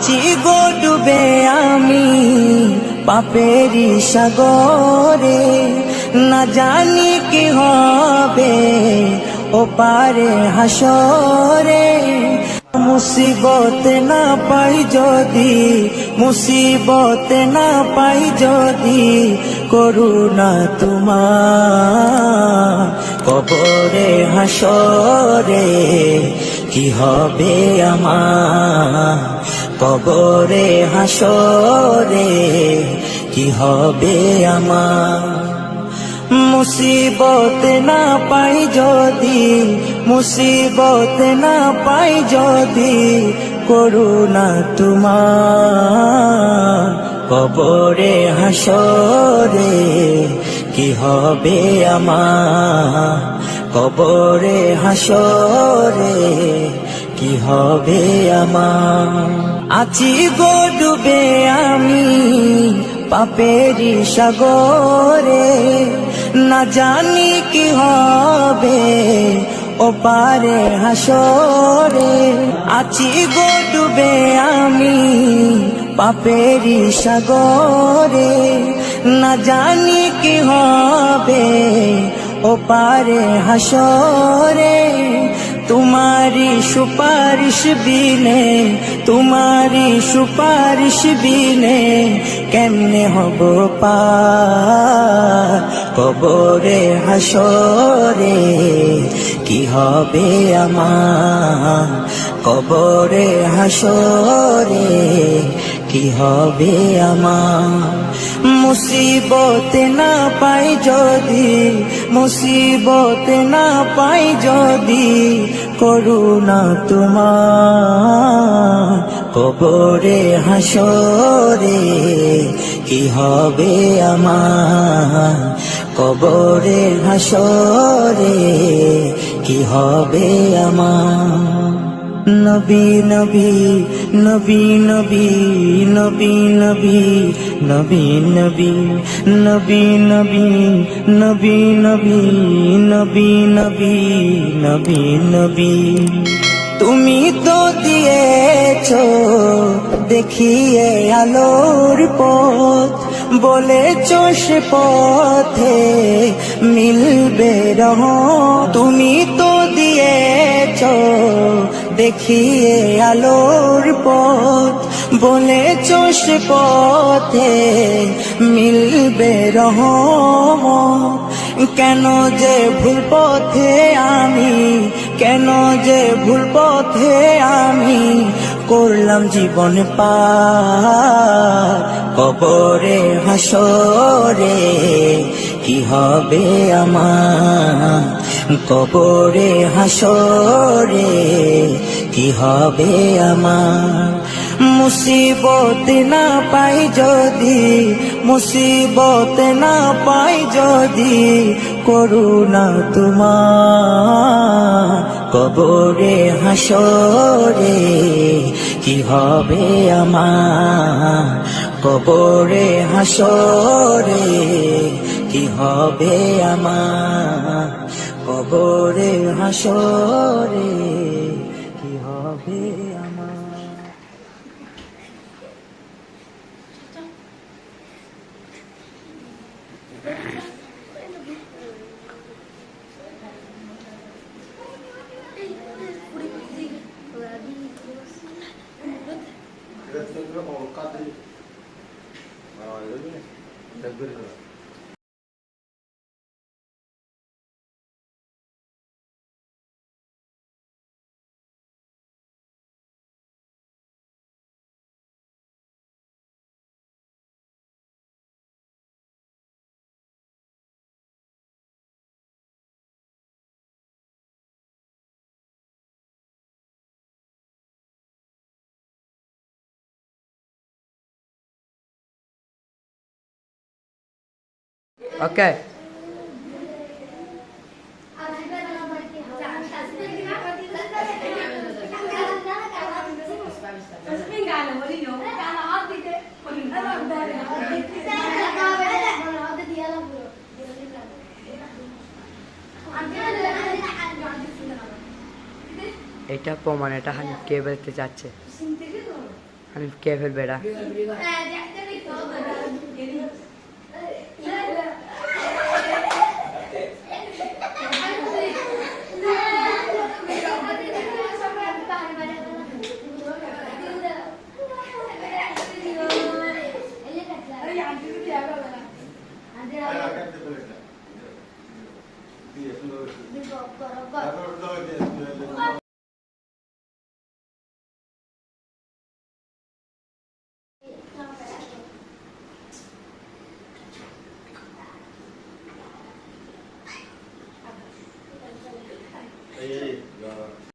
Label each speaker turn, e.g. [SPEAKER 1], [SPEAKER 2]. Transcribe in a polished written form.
[SPEAKER 1] আছি গো ডুবে আমি পাপেরি সাগরে, না জানি কি হবে ও পারে হাসরে। মুসিবত না পাই যদি, মুসিবত না পাই যদি, করুণা তোমার কবরে হাসরে কি হবে আমার, কবরে হাসরে কি হবে আমার। মুসিবত না পাই যদি, মুসিবত না পাই যদি, করুণা তোমার কবরে হাসরে কি হবে আমার, কবরে হাসরে কি হবে আমার। আছি গো ডুবে আমি পাপেরি সাগরে, না জানি কি হবে ও পারে হাসরে। আছি গো ডুবে আমি পাপেরি সাগরে, না জানি কি হবে ও পারে হাসরে। तुम्हारी सुपारिश बिने, तुम्हारी सुपारिश बिने केमने हबो पार कबरे हासरे की हबे आमार, कबरे हासरे की हबे आमार। मुसीबत ना पाई जदि, मुसीबत ना पाई जदि, করুণা তোমার কবরে হাসরে কি হবে আমার, কবরে হাসরে কি হবে আমার। নবী নবী নবী নবী নবী নবী নবী নবী নবী নবী নবী নবী নবী নবী নবী নবী। তুমি তো দিয়েছো দেখিয়ে আলোর পথ, বলেছো সে পথে মিলবে রহমত। তুমি তো দিয়েছো দেখিয়ে আলোর পথ, বলেছো সে পথে মিলবে রহমত। কেন যে ভুল পথে আমি, কেন যে ভুল পথে আমি করলাম জীবন পার কবরে হাসরে কি হবে আমার, কবরে হাসরে কি হবে আমার। মুসিবত না পাই যদি, মুসিবত না পাই যদি, করুণা তোমার কবরে হাসরে কি হবে আমার, কবরে হাসরে কি হবে আমার, কবরে হাসরে কি হবে আমার।
[SPEAKER 2] Okay. এটা প্রমাণ, এটা কে বলতে যাচ্ছে। كيف البلع؟